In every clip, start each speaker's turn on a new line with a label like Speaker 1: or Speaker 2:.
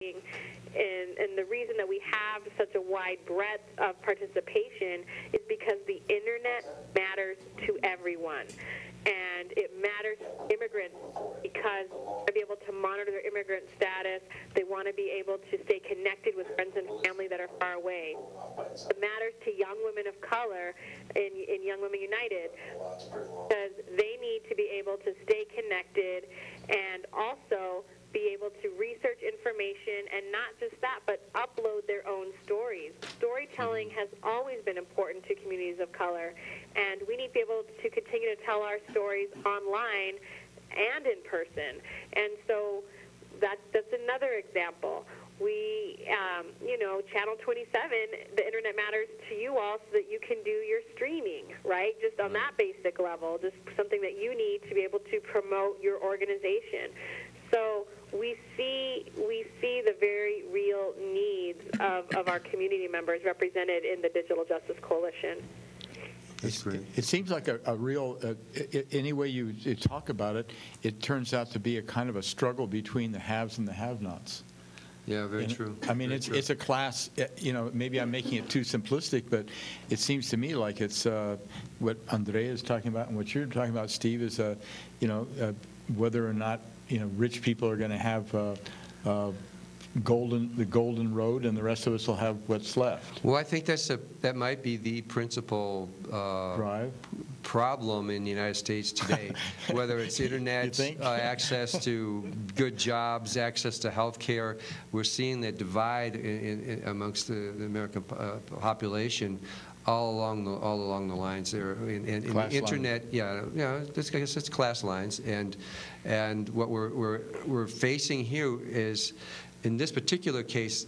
Speaker 1: And the reason that we have such a wide breadth of participation is because the internet matters to everyone. And it matters to immigrants because they want to be able to monitor their immigrant status. They want to be able to stay connected with friends and family that are far away. It matters to young women of color in Young Women United because they need to be able to stay connected and also be able to research information, and not just that, but upload their own stories. Storytelling has always been important to communities of color, and we need to be able to continue to tell our stories online and in person. And so that's another example. We, Channel 27, the internet matters to you all so that you can do your streaming, right? Just on that basic level, just something that you need to be able to promote your organization. So we see the very real needs of our community members represented in the Digital Justice Coalition.
Speaker 2: That's great.
Speaker 3: It seems like a real, any way you talk about it, it turns out to be a kind of a struggle between the haves and the have-nots.
Speaker 2: Yeah, very true.
Speaker 3: I mean, it's a class, maybe I'm making it too simplistic, but it seems to me like it's what Andrea is talking about and what you're talking about, Steve, is, whether or not, rich people are going to have the golden road, and the rest of us will have what's left.
Speaker 2: Well, I think that might be the principal problem in the United States today, whether it's internet, access to good jobs, access to health care. We're seeing that divide amongst the American population all along the lines there. In the internet, I guess it's class lines, and what we're facing here is, in this particular case,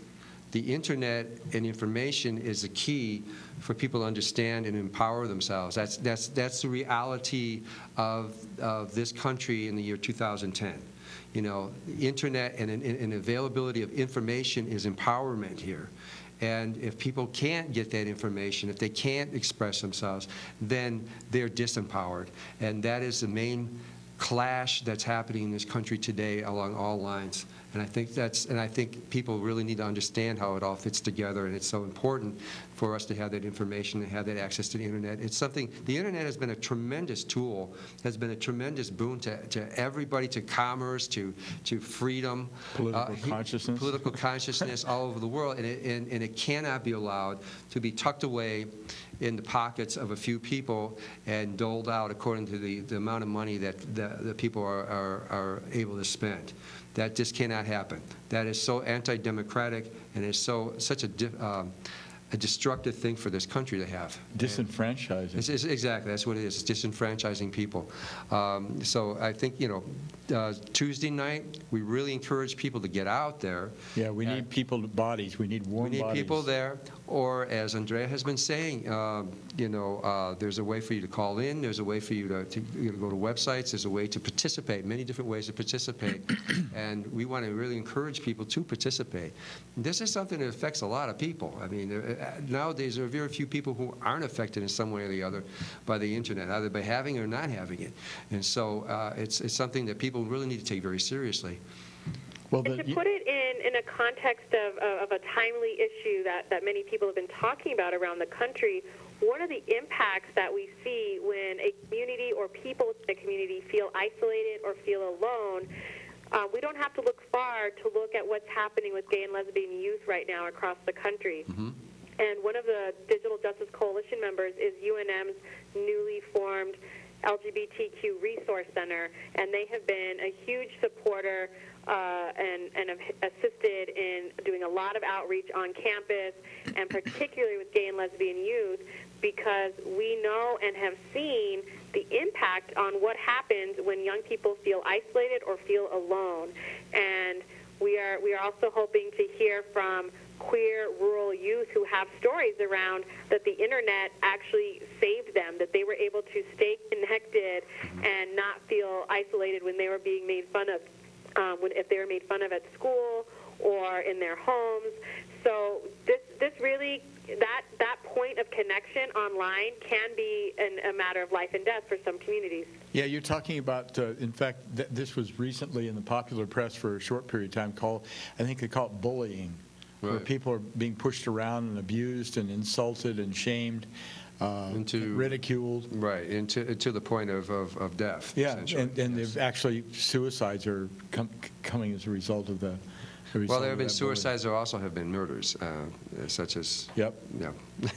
Speaker 2: the internet and information is the key for people to understand and empower themselves. That's the reality of this country in the year 2010. The internet and availability of information is empowerment here. And if people can't get that information, if they can't express themselves, then they're disempowered. And that is the main clash that's happening in this country today along all lines. And I think people really need to understand how it all fits together, and it's so important for us to have that information and have that access to the internet. It's something, the internet has been a tremendous tool, has been a tremendous boon to everybody, to commerce, to freedom, political consciousness all over the world, and it cannot be allowed to be tucked away in the pockets of a few people and doled out according to the amount of money that the people are able to spend. That just cannot happen. That is so anti-democratic, and is such a destructive thing for this country to have.
Speaker 3: Disenfranchising.
Speaker 2: Exactly, that's what it is. It's disenfranchising people. So I think, Tuesday night, we really encourage people to get out there.
Speaker 3: Yeah, we need bodies. We need warm bodies.
Speaker 2: We need people there. Or, as Andrea has been saying, there's a way for you to call in. There's a way for you to go to websites. There's a way to participate, many different ways to participate. And we want to really encourage people to participate. This is something that affects a lot of people. I mean, nowadays there are very few people who aren't affected in some way or the other by the internet, either by having or not having it. And so it's something that people really need to take very seriously.
Speaker 1: Well, and to put it in a context of a timely issue that many people have been talking about around the country, one of the impacts that we see when a community or people in a community feel isolated or feel alone, we don't have to look far to look at what's happening with gay and lesbian youth right now across the country. Mm-hmm. And one of the Digital Justice Coalition members is UNM's newly formed LGBTQ Resource Center, and they have been a huge supporter and have assisted in doing a lot of outreach on campus, and particularly with gay and lesbian youth, because we know and have seen the impact on what happens when young people feel isolated or feel alone. And we are also hoping to hear from queer rural youth who have stories around that the internet actually saved them, that they were able to stay connected and not feel isolated when they were being made fun of, if they were made fun of at school or in their homes. So this it's really that point of connection online can be a matter of life and death for some communities.
Speaker 3: Yeah, you're talking about, in fact, this was recently in the popular press for a short period of time I think they call it bullying, right, where people are being pushed around and abused and insulted and shamed, ridiculed. Right,
Speaker 2: and to the point of death.
Speaker 3: Yeah, and they've actually, suicides are coming as a result of the
Speaker 2: Well, there have been suicides. There also have been murders, such as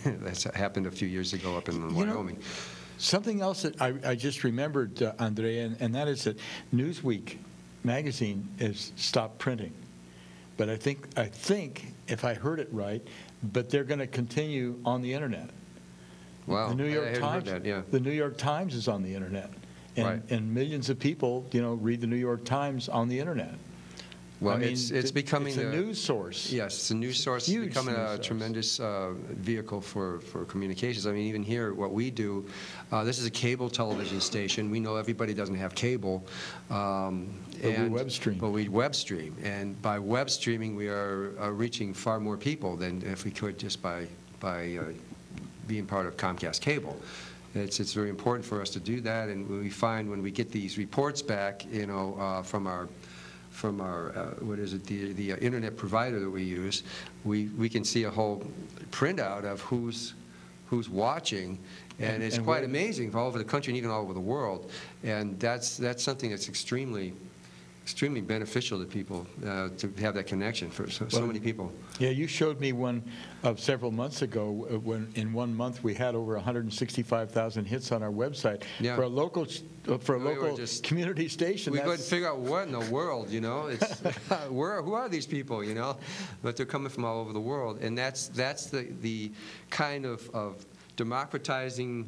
Speaker 2: that's happened a few years ago up in Wyoming.
Speaker 3: Something else that I just remembered, Andrea, and that is that Newsweek magazine has stopped printing. But I think if I heard it right, but they're going to continue on the internet.
Speaker 2: Wow,
Speaker 3: the New York Times.
Speaker 2: Heard that, yeah.
Speaker 3: The New York Times is on the internet, and millions of people, read the New York Times on the internet.
Speaker 2: Well, it's becoming
Speaker 3: a news source.
Speaker 2: Yes, it's a news source. It's becoming a tremendous vehicle for communications. I mean, even here, what we do, this is a cable television station. We know everybody doesn't have cable.
Speaker 3: But we web stream.
Speaker 2: But we web stream. And by web streaming, we are reaching far more people than if we could just by being part of Comcast Cable. It's very important for us to do that. And we find when we get these reports back, from our the internet provider that we use, we can see a whole printout of who's watching, and it's quite amazing all over the country and even all over the world. And that's something that's extremely beneficial to people, to have that connection for so many people.
Speaker 3: Yeah, you showed me one several months ago when in 1 month we had over 165,000 hits on our website for a local community station.
Speaker 2: We couldn't figure out what in the world, It's who are these people, But they're coming from all over the world, and that's the kind of democratizing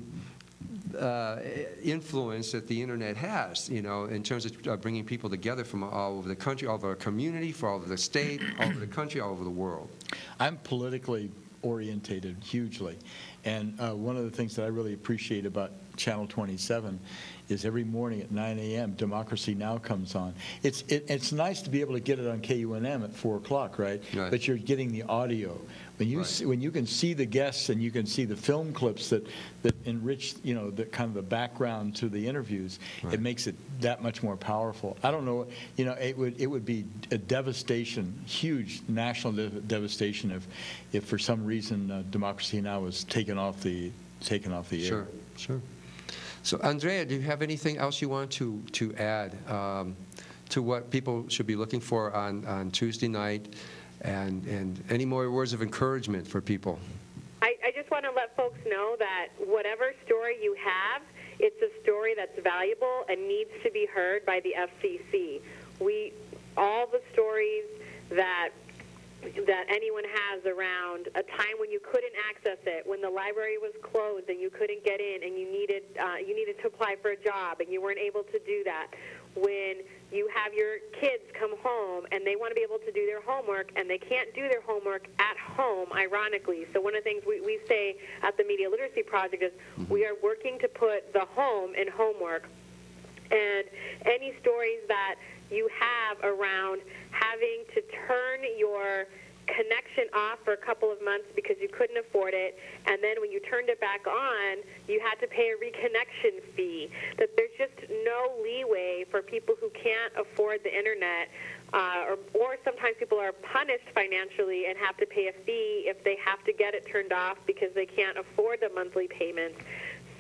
Speaker 2: influence that the internet has, in terms of bringing people together from all over the country, all over our community, all over the state, all over the country, all over the world.
Speaker 3: I'm politically orientated hugely, and one of the things that I really appreciate about Channel 27 is every morning at 9 a.m. Democracy Now! Comes on. It's nice to be able to get it on KUNM at 4 o'clock, right? But you're getting the audio. When you can see the guests and you can see the film clips that enrich, the kind of the background to the interviews, it makes it that much more powerful. I don't know, it would be a devastation, huge national devastation if for some reason Democracy Now! Was taken off the air.
Speaker 2: Sure. So, Andrea, do you have anything else you want to add to what people should be looking for on Tuesday night, and any more words of encouragement for people?
Speaker 1: I just want to let folks know that whatever story you have, it's a story that's valuable and needs to be heard by the FCC. All the stories that anyone has around a time when you couldn't access it, when the library was closed and you couldn't get in and you needed to apply for a job and you weren't able to do that, when you have your kids come home and they want to be able to do their homework and they can't do their homework at home, ironically. So one of the things we say at the Media Literacy Project is we are working to put the home in homework. And any stories that you have around having to turn your connection off for a couple of months because you couldn't afford it, and then when you turned it back on, you had to pay a reconnection fee, that there's just no leeway for people who can't afford the internet, or sometimes people are punished financially and have to pay a fee if they have to get it turned off because they can't afford the monthly payments.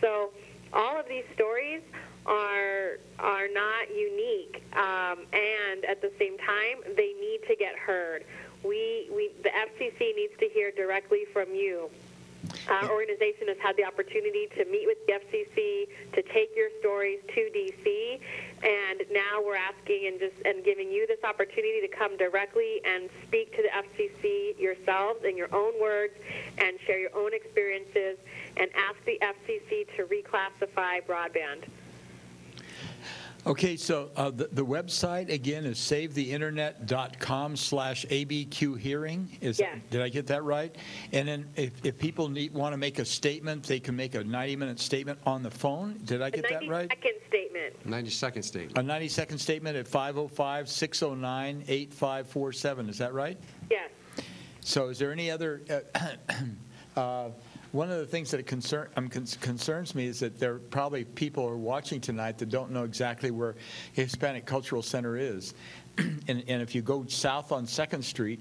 Speaker 1: So all of these stories are not unique, and at the same time, they need to get heard. The FCC needs to hear directly from you. Our organization has had the opportunity to meet with the FCC, to take your stories to D.C., and now we're asking and giving you this opportunity to come directly and speak to the FCC yourselves in your own words and share your own experiences and ask the FCC to reclassify broadband.
Speaker 3: Okay, so the website, again, is savetheinternet.com/ABQ-hearing.
Speaker 1: Yes.
Speaker 3: Did I get that right? And then if people want to make a statement, they can make a 90-minute statement on the phone. Did I get that right?
Speaker 1: 90-second statement.
Speaker 2: 90-second statement.
Speaker 3: A 90-second statement at 505-609-8547. Is that right?
Speaker 1: Yes.
Speaker 3: So is there any other, one of the things that concerns me is that there are probably people who are watching tonight that don't know exactly where Hispanic Cultural Center is. And if you go south on 2nd Street,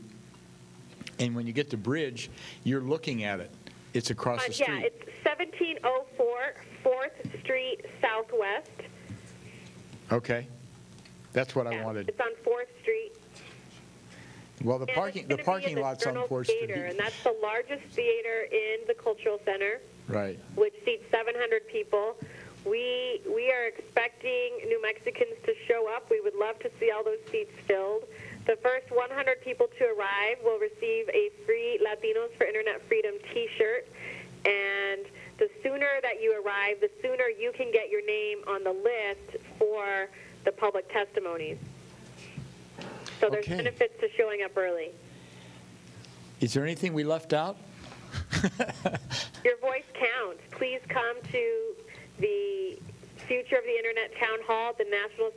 Speaker 3: and when you get to Bridge, you're looking at it. It's across the street.
Speaker 1: Yeah, it's 1704 4th Street Southwest.
Speaker 3: Okay. That's what I wanted.
Speaker 1: It's on 4th Street.
Speaker 3: Well, the parking lot's on 4th Street.
Speaker 1: And that's the largest theater in the Cultural Center.
Speaker 3: Right.
Speaker 1: Which seats 700 people. We are expecting New Mexicans to show up. We would love to see all those seats filled. The first 100 people to arrive will receive a free Latinos for Internet Freedom T-shirt. And the sooner that you arrive, the sooner you can get your name on the list for the public testimonies. So there's benefits to showing up early.
Speaker 3: Is there anything we left out?
Speaker 1: Your voice counts. Please come to the Future of the Internet Town Hall at the National